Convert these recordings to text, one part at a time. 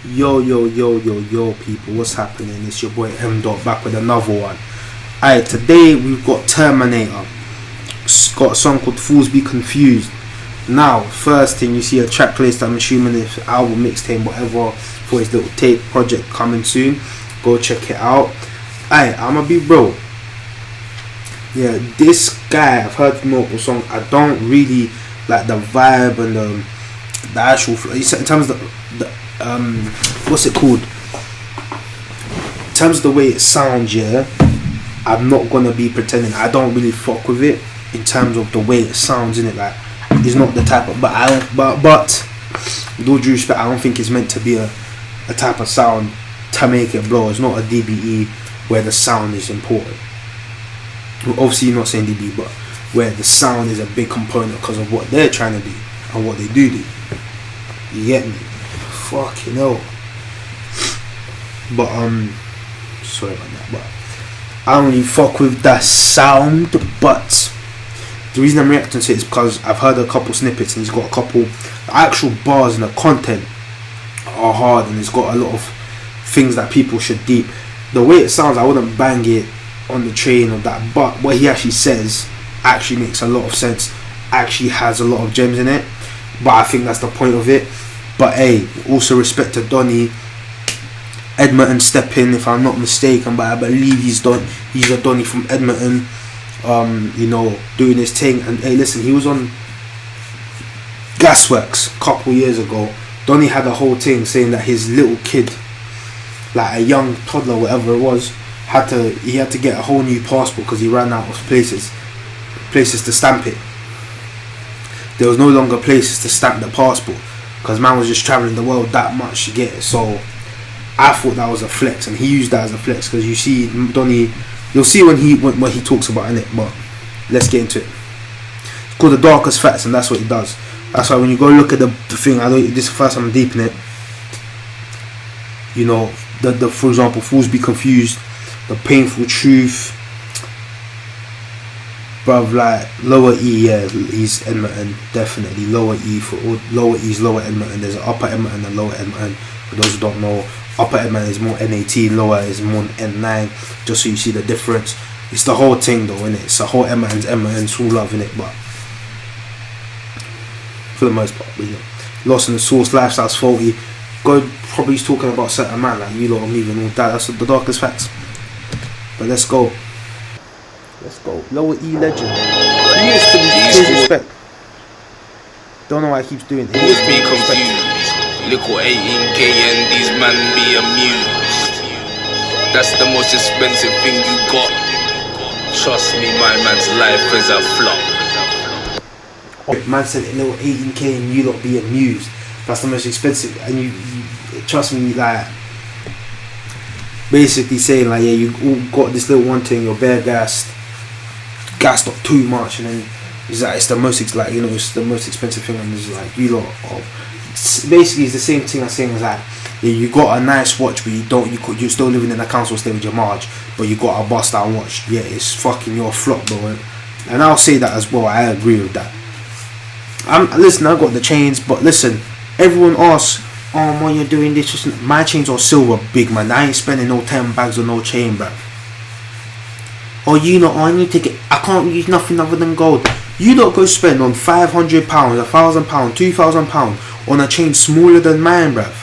Yo, people, what's happening? It's your boy M Dot back with another one. Alright, today we've got Terminator. It's got a song called Fools Be Confused. Now, first thing, you see a track list. I'm assuming it's album, mixtape, whatever, for his little tape project coming soon. Go check it out. Alright, I'ma be bro. Yeah, this guy, I've heard multiple songs. I don't really like the vibe and the actual flow. In terms of the what's it called? In terms of the way it sounds, yeah, I'm not gonna be pretending I don't really fuck with it. In terms of the way it sounds, in it, like, it's not the type of. But with all due respect, I don't think it's meant to be a type of sound to make it blow. It's not a DBE where the sound is important. Well, obviously, you're not saying DBE, but where the sound is a big component because of what they're trying to do and what they do. You get me? Fucking hell. But sorry about that. But I don't really fuck with that sound. But the reason I'm reacting to it is because I've heard a couple snippets and he's got a couple actual bars and the content are hard, and it's got a lot of things that people should deep. The way it sounds, I wouldn't bang it on the train or that, but what he actually says actually makes a lot of sense, actually has a lot of gems in it. But I think that's the point of it. But hey, also respect to Donny. Edmonton step in, if I'm not mistaken, but I believe he's a Donny from Edmonton, you know, doing his thing. And hey, listen, he was on Gasworks a couple years ago. Donny had a whole thing saying that his little kid, like a young toddler, whatever it was, he had to get a whole new passport because he ran out of places to stamp it. There was no longer places to stamp the passport because man was just traveling the world that much to get it. So I thought that was a flex, and he used that as a flex because you see Donny, you'll see when he talks about it. But let's get into it. It's called The Darkest Facts, and that's what he does. That's why when you go look at the thing, this is the first time I'm deep in it. You know, the for example, Fools Be Confused, The Painful Truth, bruv, like lower E, yeah, he's Edmonton, definitely. Lower E for all, lower E's lower Edmonton. There's an upper Edmonton and lower Edmonton. For those who don't know, upper Edmonton is more NAT, lower is more N9, just so you see the difference. It's the whole thing though, innit? It's the whole Edmonton's all love in it, but for the most part, but yeah. Lost in the Source, Lifestyle's faulty. God probably is talking about certain man like you lot are moving all that. That's the darkest facts. But let's go. Lower E legend. He is to be respect. Don't know why he keeps doing it. He is to be confused. Little 18K and these man be amused. That's the most expensive thing you got. Trust me, my man's life is a flop. Man said little 18K and you lot be amused. That's the most expensive, and you trust me, like basically saying like, yeah, you all got this little one thing, you're bare gassed up too much, and then it's like it's the most it's the most expensive thing, and it's like you lot basically it's the same thing as saying like, yeah, you got a nice watch but you're still living in a council estate with your Marge, but you got a bust down watch. Yeah, it's fucking your flop, bro. And I'll say that as well. I agree with that. Listen, I got the chains, but listen, everyone asks, oh man, you're doing this. My chains are silver, big man. I ain't spending no 10 bags on no chain, bro. Or you know, I need to get, I can't use nothing other than gold. You don't go spend on £500, £1,000, £2,000 on a chain smaller than mine, bruv.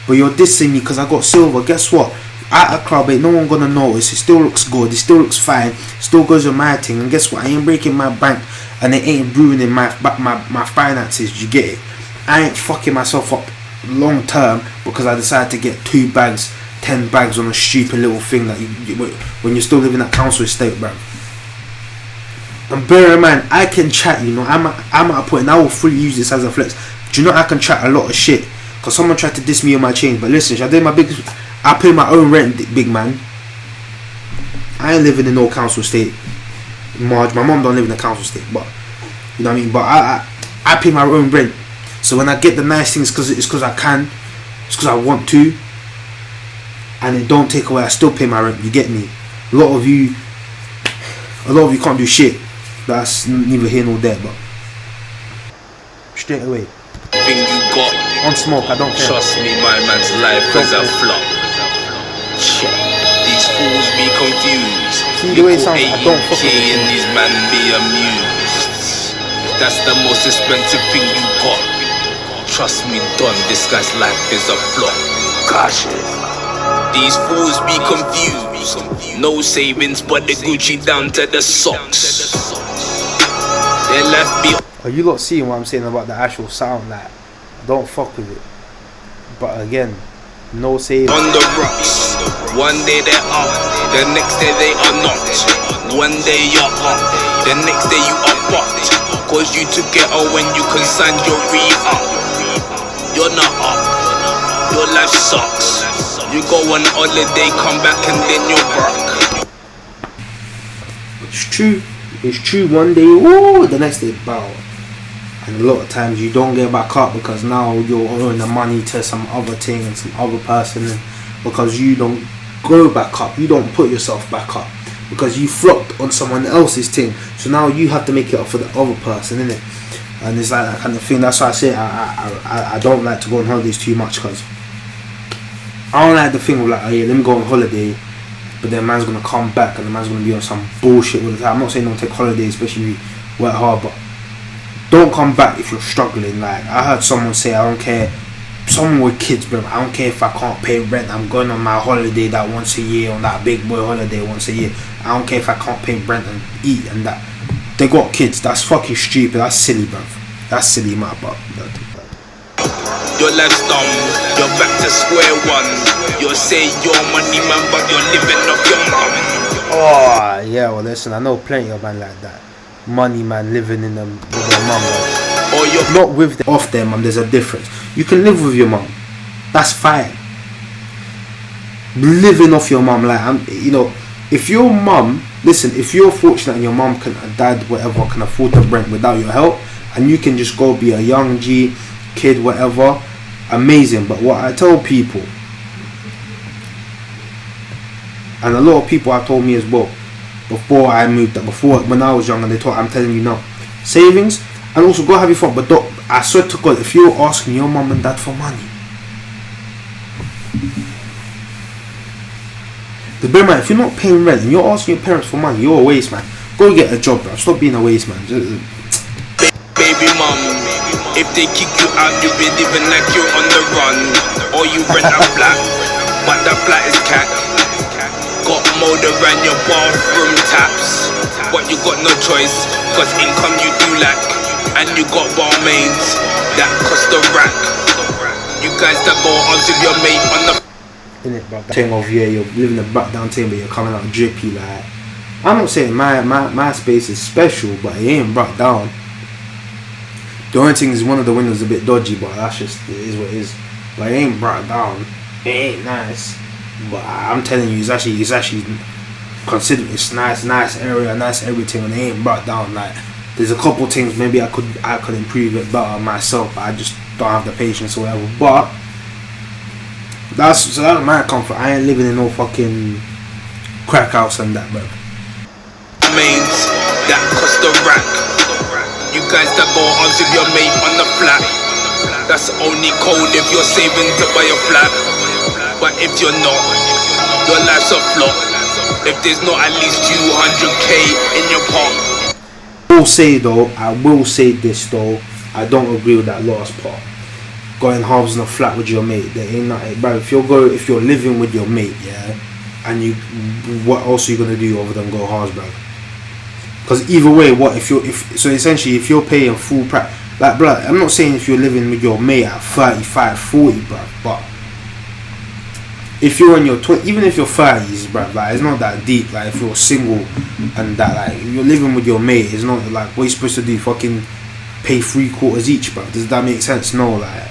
But you're dissing me because I got silver. Guess what? At a club, ain't no one gonna notice. It still looks good. It still looks fine. Still goes with my thing. And guess what? I ain't breaking my bank, and it ain't ruining my finances. You get it? I ain't fucking myself up long term because I decided to get 2 bags, 10 bags on a stupid little thing that when you're still living at council estate, bro. And bear in mind, I can chat, you know, I'm at a point, and I will fully use this as a flex. Do you know I can chat a lot of shit? Because someone tried to diss me on my chain, but listen, I pay my own rent, big man. I ain't living in no council estate. Marge, my mom don't live in a council estate, but you know what I mean. But I pay my own rent. So when I get the nice things, it's because I can, it's because I want to, and it don't take away. I still pay my rent. You get me? A lot of you can't do shit. That's neither here nor there. But straight away, thing you got. On smoke, I don't care. Trust me, my man's life is a flop. Check. These fools be confused. See the way it sounds, I don't fuck with it. And these man be amused. That's the most expensive thing you got. Trust me, Don, this guy's life is a flop. Gosh. These fools be confused. No savings, but the Gucci down to the socks. Their life be. Are you lot seeing what I'm saying about the actual sound? Like, I don't fuck with it. But again, no savings. On the rocks. One day they're up, the next day they are not. One day you're up, the next day you are fucked. Cause you took it all when you consigned your re-up. You're not up, your life sucks. You go on holiday, come back and then you're broke. It's true, one day, woo, the next day, bow. And a lot of times you don't get back up because now you're owing the money to some other thing and some other person, and because you don't go back up, you don't put yourself back up because you flopped on someone else's thing. So now you have to make it up for the other person, innit? And it's like that kind of thing. That's why I say I don't like to go on holidays too much, because I don't like the thing of like, oh yeah, let me go on holiday, but then man's gonna come back and the man's gonna be on some bullshit all the time. I'm not saying don't take holidays, especially if you work hard, but don't come back if you're struggling. Like, I heard someone say, I don't care, someone with kids, bro, I don't care if I can't pay rent, I'm going on my holiday that once a year, on that big boy holiday once a year. I don't care if I can't pay rent and eat and that. They got kids. That's fucking stupid. That's silly, bro. That's silly, my butt. Your life's dumb, you're back to square one. You'll say you're money man, but you're living off your mum. Oh yeah, well listen, I know plenty of man like that. Money man living in them with their mum, bro. Or you're not with them, off their mum. There's a difference. You can live with your mum, that's fine. Living off your mum, like, you know, if your mum, listen, if you're fortunate and your mum can, dad, whatever, can afford the rent without your help, and you can just go be a young G, kid, whatever, amazing. But what I tell people, and a lot of people have told me as well, before I moved up, before when I was young, and they told, I'm telling you now, savings, and also go have your fun. But don't, I swear to God, if you're asking your mum and dad for money, the bear man, if you're not paying rent and you're asking your parents for money, you're a waste man. Go get a job, bro. Stop being a waste man. Baby mum, if they kick you out, you'll be living like you're on the run. Or you rent a flat, but that flat is cat. Got mold around your bathroom taps, but you got no choice, cause income you do lack. And you got barmaids that cost a rack. You guys that go on with your mate on the in it, bro. Thing of, yeah, you're living a back down thing, but you're coming out drippy. Like, I'm not saying my space is special, but it ain't brought down. The only thing is one of the windows a bit dodgy, but that's just, it is what it is. But it ain't brought down. It ain't nice, but I'm telling you, it's actually considered, it's nice area, nice everything, and it ain't brought down. Like, there's a couple things maybe I could improve it better myself, but I just don't have the patience or whatever. But that's my comfort. I ain't living in no fucking crack house and that, bro. Mains that cost a rack. You guys that go on with your mate on the flat, that's only cold if you're saving to buy a flat. But if you're not, your life's a flop. If there's not at least 200k in your pot. I will say this though, I don't agree with that last part. Going halves in a flat with your mate, there ain't nothing, bro. If you're living with your mate, yeah, and you, what else are you gonna do other than go halves, bro? Because either way, so essentially if you're paying full price, like, bro, I'm not saying if you're living with your mate at 35, 40, bro, but if you're in your 20, even if you're 30s, bro, like, it's not that deep. Like, if you're single and that, like, if you're living with your mate, it's not like, what you supposed to do, fucking pay 3/4 each, bro? Does that make sense? No, like,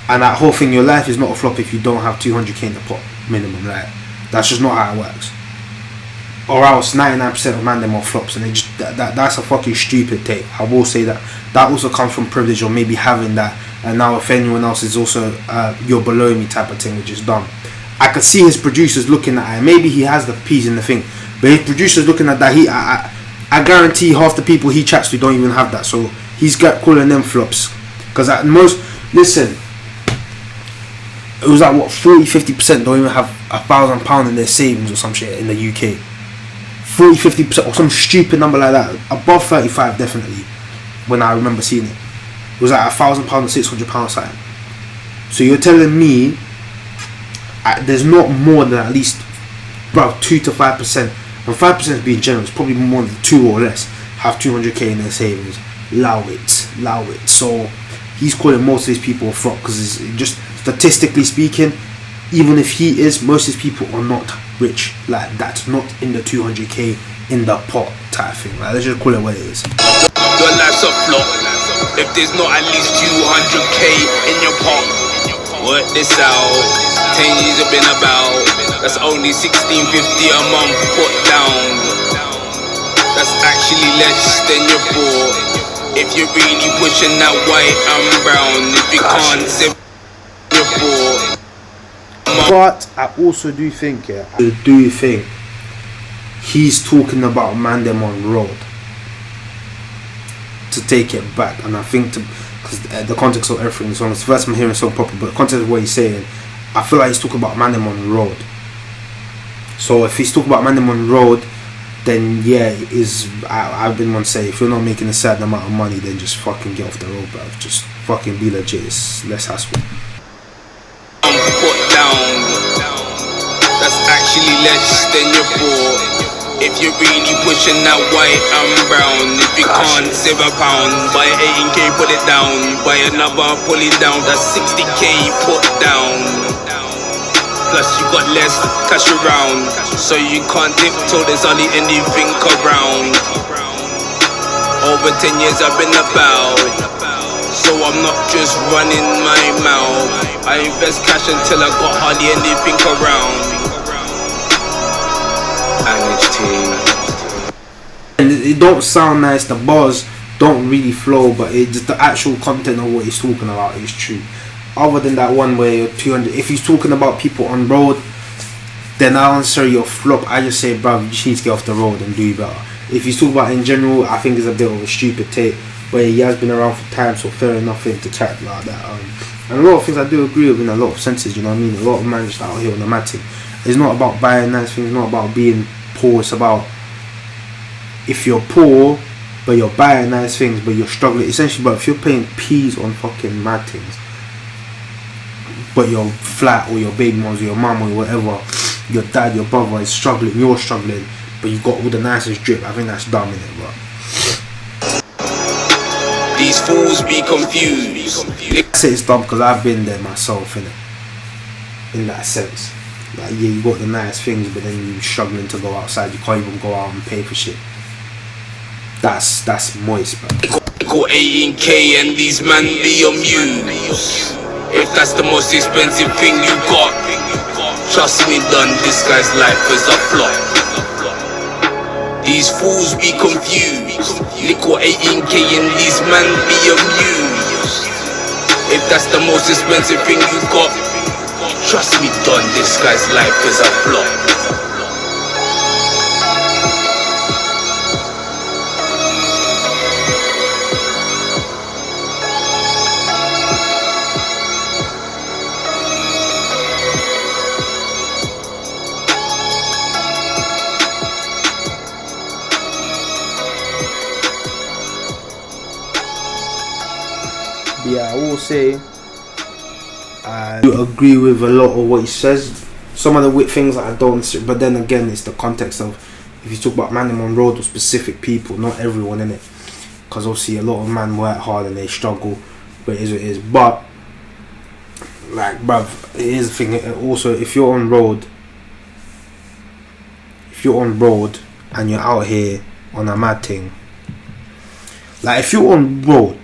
and that whole thing, your life is not a flop if you don't have 200k in the pot minimum. Like, that's just not how it works. Or else 99% of man them are flops, and they just that's a fucking stupid take. I will say that. That also comes from privilege, or maybe having that, and now if anyone else is also you're below me type of thing, which is dumb. I could see his producers looking at it. Maybe he has the peas in the thing, but his producers looking at that, I guarantee half the people he chats to don't even have that. So he's got calling them flops. Because at most, listen, it was like what 40-50% don't even have £1,000 in their savings or some shit in the UK. 40-50% or some stupid number like that. Above 35 definitely. When I remember seeing it, it was like £1,000 or £600 something. So you're telling me there's not more than at least about 2 to 5%, and 5% is being generous, probably more than 2 or less, have 200k in their savings. Allow it. So he's calling most of these people a fraud because just statistically speaking, even if he is, most of these people are not rich like that, not in the 200k in the pot type thing. Like, let's just call it what it is. Your life's a flop if there's not at least 200k in your pot. Work this out. 10 years have been about. That's only 16.50 a month put down. That's actually less than your bought. If you're really pushing that white and brown, if you can't save your bought. But I also do think, he's talking about man them on road to take it back, and I think because the context of everything is on. It's the first time I'm hearing so proper, but the context of what he's saying, I feel like he's talking about man them on road. So if he's talking about man them on road, then yeah, I've been one to say, if you're not making a certain amount of money, then just fucking get off the road, bro. Just fucking be legit. It's less hassle. Put down. That's actually less than your bought. If you're really pushing that white and brown, if you can't save a pound, buy 18k, put it down. Buy another, pull it down. That's 60k put down. Plus you got less cash around, so you can't dip till there's hardly anything around. Over 10 years I've been about, so I'm not just running my mouth. I invest cash until I got hardly anything around. And it don't sound nice, the bars don't really flow, but it just the actual content of what he's talking about is true. Other than that one where you're 200, if he's talking about people on road, then I don't say you're flop. I just say, bruv, you just need to get off the road and do better. If he's talking about in general, I think it's a bit of a stupid take, but he has been around for time, so fair enough for him to chat like that. And a lot of things I do agree with in a lot of senses, you know what I mean? A lot of man just out here on the matic. It's not about buying nice things, it's not about being poor, it's about if you're poor but you're buying nice things but you're struggling, essentially. But if you're paying peas on fucking mad things, but you're flat, or your baby moms, or your mum, or whatever, your dad, your brother is struggling, you're struggling, but you got all the nicest drip, I think that's dumb, innit, bro. These fools be confused. I say it's dumb because I've been there myself, innit, in that sense. Like, yeah, you got the nice things, but then you're struggling to go outside. You can't even go out and pay for shit. That's moist, bro. Got 18k and these man be amused. If that's the most expensive thing you got, trust me, done, this guy's life is a flop. These fools be confused. Nickel 18k and these man be amused. If that's the most expensive thing you got, trust me, done, this guy's life is a flop. Yeah, I will say I do agree with a lot of what he says. Some of the things I don't see, but then again, it's the context of, if you talk about man on road or specific people, not everyone in it, because obviously a lot of man work hard and they struggle, but it is what it is. But like, bruv, here's the thing. Also, if you're on road and you're out here on a mad thing, like if you're on road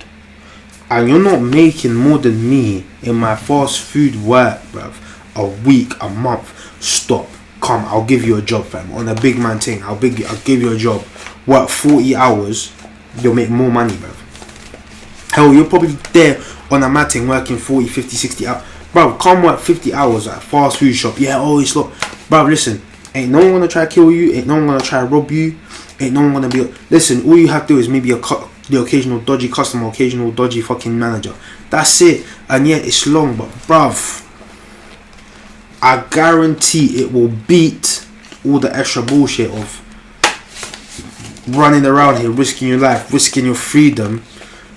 and you're not making more than me in my fast food work, bruv, a week, a month, stop, come, I'll give you a job, fam. On a big man thing, I'll give you a job. Work 40 hours, you'll make more money, bruv. Hell, you're probably there on a mad thing working 40, 50, 60 hours. Bruv, come work 50 hours at a fast food shop. Yeah, oh, it's not. Bruv, listen, ain't no one gonna try to kill you, ain't no one gonna try to rob you, ain't no one gonna be. Listen, all you have to do is maybe the occasional dodgy customer, occasional dodgy fucking manager. That's it. And yeah, it's long, but bruv, I guarantee it will beat all the extra bullshit of running around here, risking your life, risking your freedom,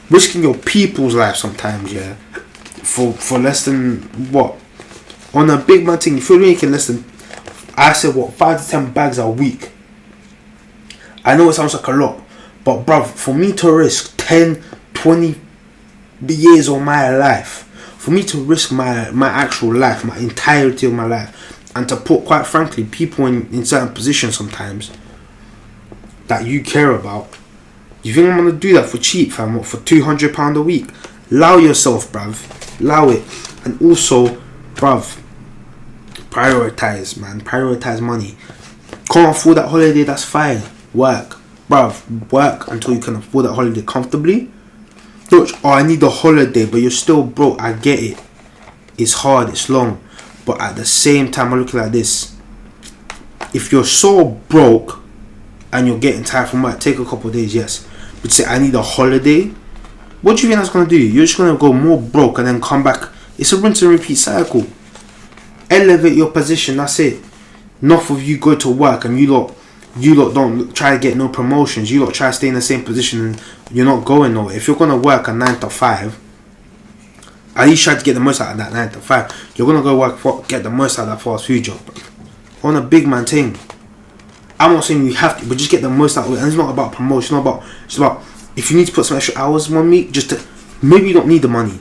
risking your people's life sometimes, yeah, for less than what? On a big man thing, if you're making less than, I said what, 5 to 10 bags a week. I know it sounds like a lot, but bruv, for me to risk 10, 20 years of my life, for me to risk my actual life, my entirety of my life, and to put, quite frankly, people in certain positions sometimes that you care about, you think I'm gonna do that for cheap, fam? What, for £200 a week? Allow yourself, bruv. Allow it. And also, bruv, prioritize, man. Prioritize money. Can't afford that holiday, that's fine. Work. Bruv, work until you can afford that holiday comfortably. Look, oh, I need a holiday, but you're still broke. I get it. It's hard, it's long. But at the same time, I look like this. If you're so broke and you're getting tired from work, take a couple of days, yes. But say, I need a holiday. What do you think that's going to do? You're just going to go more broke and then come back. It's a rinse and repeat cycle. Elevate your position, that's it. Enough of you go to work and you lot don't try to get no promotions. You lot try to stay in the same position and you're not going nowhere. If you're going to work a 9 to 5, at least try to get the most out of that 9 to 5. You're going to go work get the most out of that fast food job. On a big man thing. I'm not saying you have to, but just get the most out of it. And it's not about promotion, it's about if you need to put some extra hours 1 week, just to, maybe you don't need the money,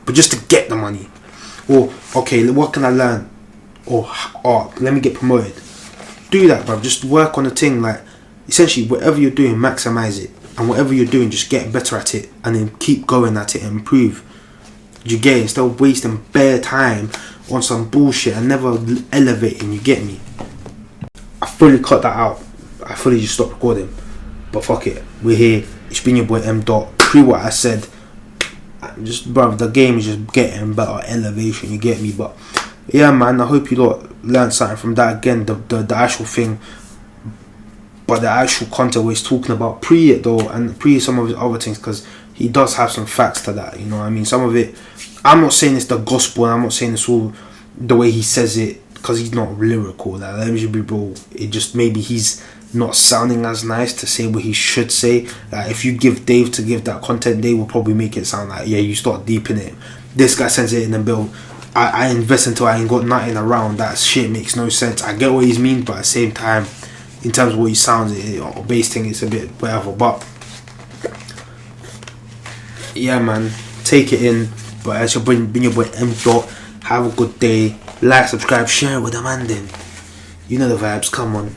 but just to get the money. Or, okay, what can I learn? Or let me get promoted. Do that, bro. Just work on the thing. Like, essentially, whatever you're doing, maximize it. And whatever you're doing, just get better at it. And then keep going at it and improve. You get it? Instead of wasting bare time on some bullshit and never elevating, you get me? I fully cut that out. I fully just stopped recording. But fuck it. We're here. It's been your boy M. Dot. Pre what I said. Just, bro, the game is just getting better. Elevation, you get me? But yeah, man, I hope you lot learned something from that. Again, the actual thing, but the actual content we're talking about, pre it though, and pre some of his other things, because he does have some facts to that, you know what I mean? Some of it, I'm not saying it's the gospel, and I'm not saying it's all the way he says it, because he's not lyrical. Like, let me just be real, it just, maybe he's not sounding as nice to say what he should say. Like, if you give Dave to give that content, Dave will probably make it sound like, yeah, you start deep in it. This guy sends it in the bill. I invest until I ain't got nothing around. That shit makes no sense. I get what he's mean, but at the same time, in terms of what he sounds, or bass thing, it's a bit whatever. But yeah, man, take it in. But as you're been your boy M. Dot, have a good day. Like, subscribe, share it with a man then. You know the vibes, come on.